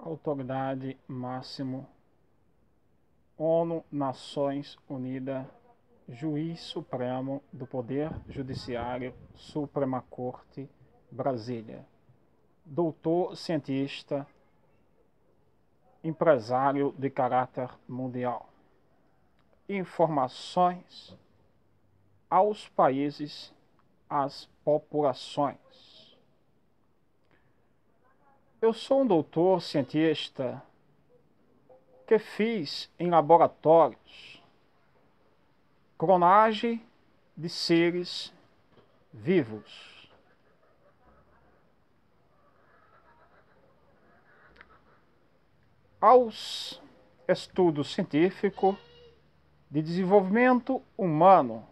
Autoridade máximo, ONU, Nações Unidas, Juiz Supremo do Poder Judiciário, Suprema Corte, Brasília. Doutor cientista, empresário de caráter mundial. Informações aos países, às populações. Eu sou um doutor cientista que fiz em laboratórios clonagem de seres vivos. Aos estudos científicos de desenvolvimento humano,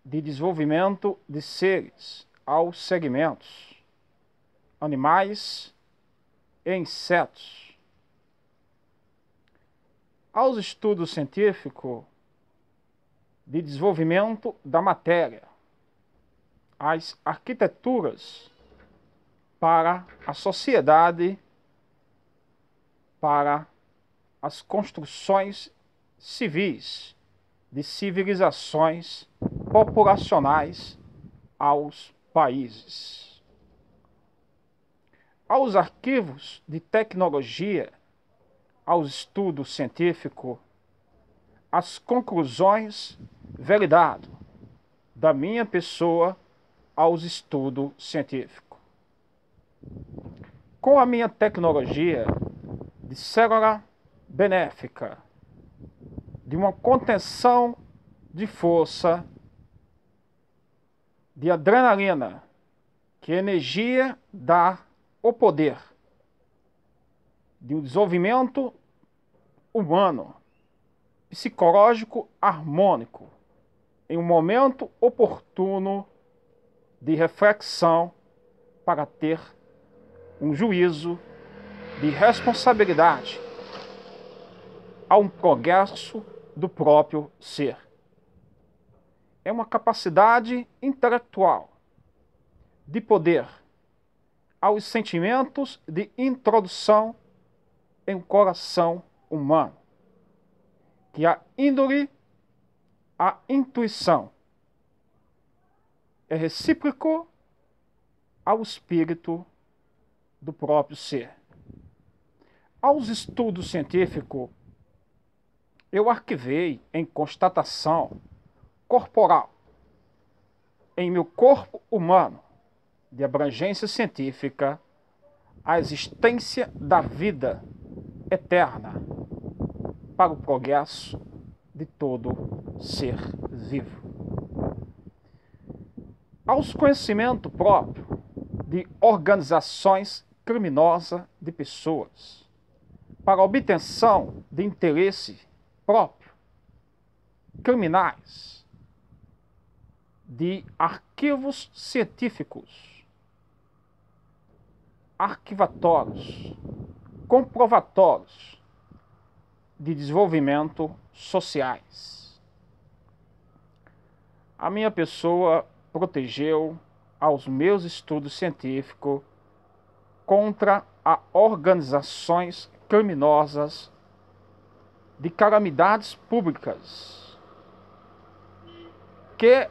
de desenvolvimento de seres, aos segmentos, animais e insetos. Aos estudos científicos de desenvolvimento da matéria, as arquiteturas para a sociedade, para as construções civis, de civilizações populacionais aos países. Aos arquivos de tecnologia, aos estudos científicos, as conclusões validadas da minha pessoa aos estudos científicos. Com a minha tecnologia de célula benéfica, de uma contenção de força, de adrenalina, que energia dá o poder, de um desenvolvimento humano, psicológico harmônico, em um momento oportuno de reflexão para ter um juízo de responsabilidade a um progresso do próprio ser. É uma capacidade intelectual de poder aos sentimentos de introdução em um coração humano, que a índole, a intuição é recíproco ao espírito do próprio ser. Aos estudos científicos, eu arquivei em constatação corporal, em meu corpo humano, de abrangência científica, a existência da vida eterna para o progresso de todo ser vivo. Aos conhecimento próprio de organizações criminosas de pessoas, para a obtenção de interesse próprio, criminais, de arquivos científicos, arquivatórios, comprovatórios de desenvolvimento sociais. A minha pessoa protegeu aos meus estudos científicos contra as organizações criminosas de calamidades públicas, que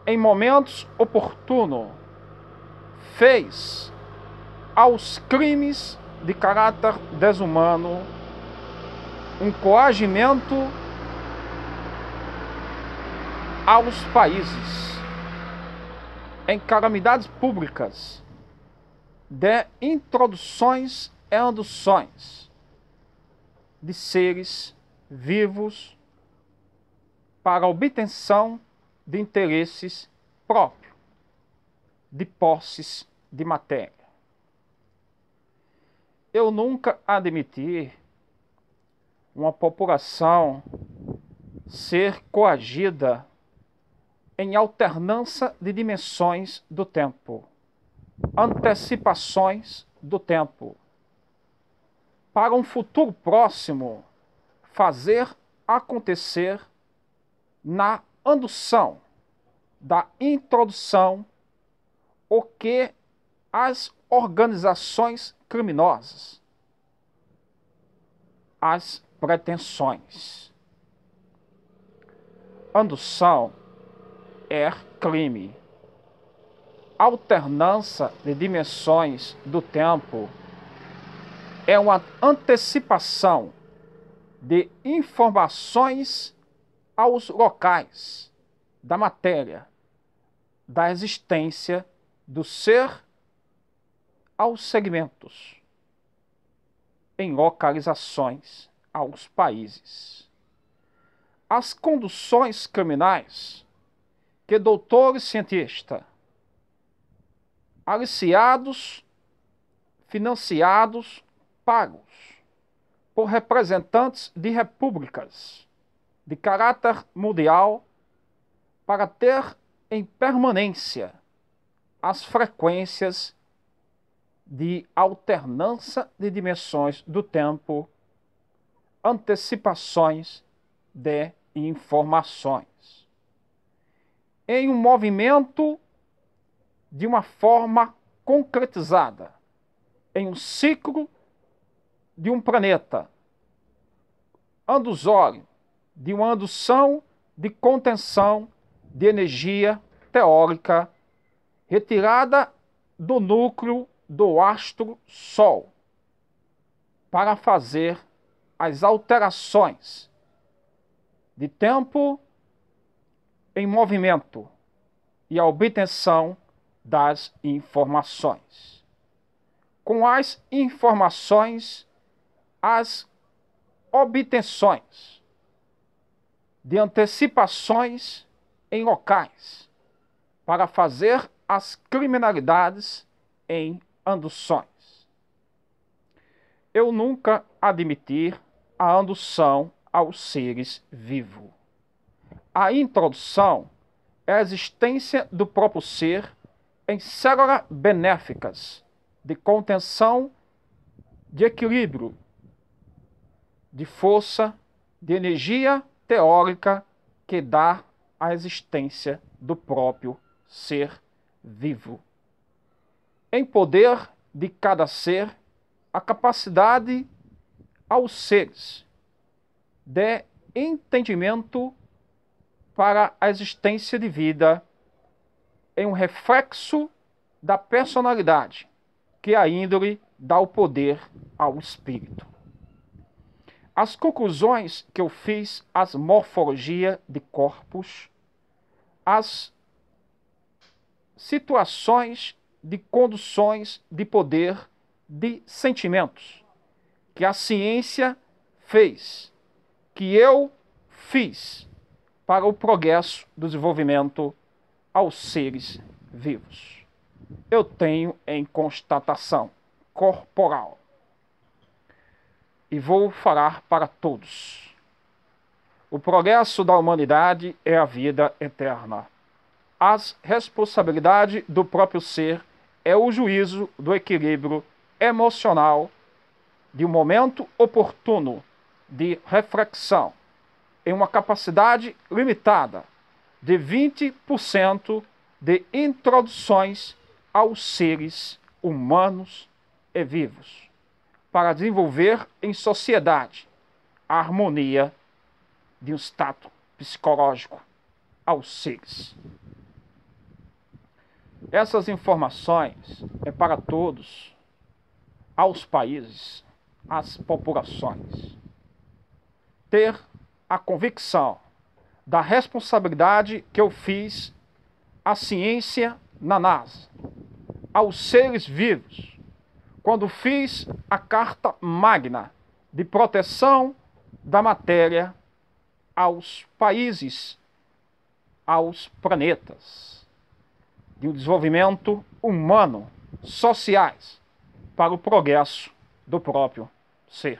em momentos oportunos fez aos crimes de caráter desumano um coagimento aos países em calamidades públicas de introduções e induções de seres vivos para a obtenção de interesses próprios, de posses de matéria. Eu nunca admiti uma população ser coagida em alternância de dimensões do tempo, antecipações do tempo, para um futuro próximo fazer acontecer na indução da introdução o que as organizações criminosas as pretensões. Indução é crime. Alternância de dimensões do tempo é uma antecipação de informações aos locais da matéria, da existência do ser aos segmentos, em localizações aos países. As conduções criminais que doutores cientistas, aliciados, financiados, pagos por representantes de repúblicas de caráter mundial para ter em permanência as frequências de alternância de dimensões do tempo, antecipações de informações. Em um movimento de uma forma concretizada, em um ciclo de um planeta andusório, de uma indução de contenção de energia teórica retirada do núcleo do astro Sol para fazer as alterações de tempo em movimento e a obtenção das informações. Com as informações, as obtenções de antecipações em locais para fazer as criminalidades em induções. Eu nunca admiti a indução aos seres vivos. A introdução é a existência do próprio ser em células benéficas de contenção, de equilíbrio, de força, de energia teórica que dá a existência do próprio ser vivo. Em poder de cada ser, a capacidade aos seres de entendimento para a existência de vida em um reflexo da personalidade, que a índole dá o poder ao espírito. As conclusões que eu fiz, as morfologia de corpos, as situações de conduções de poder de sentimentos, que a ciência fez, que eu fiz para o progresso do desenvolvimento aos seres vivos. Eu tenho em constatação corporal. E vou falar para todos. O progresso da humanidade é a vida eterna. A responsabilidade do próprio ser é o juízo do equilíbrio emocional de um momento oportuno de reflexão em uma capacidade limitada de 20% de introduções aos seres humanos e vivos, para desenvolver em sociedade a harmonia de um estado psicológico aos seres. Essas informações é para todos, aos países, às populações. Ter a convicção da responsabilidade que eu fiz à ciência na NASA, aos seres vivos, quando fiz a Carta Magna de proteção da matéria aos países, aos planetas, de um desenvolvimento humano, sociais, para o progresso do próprio ser.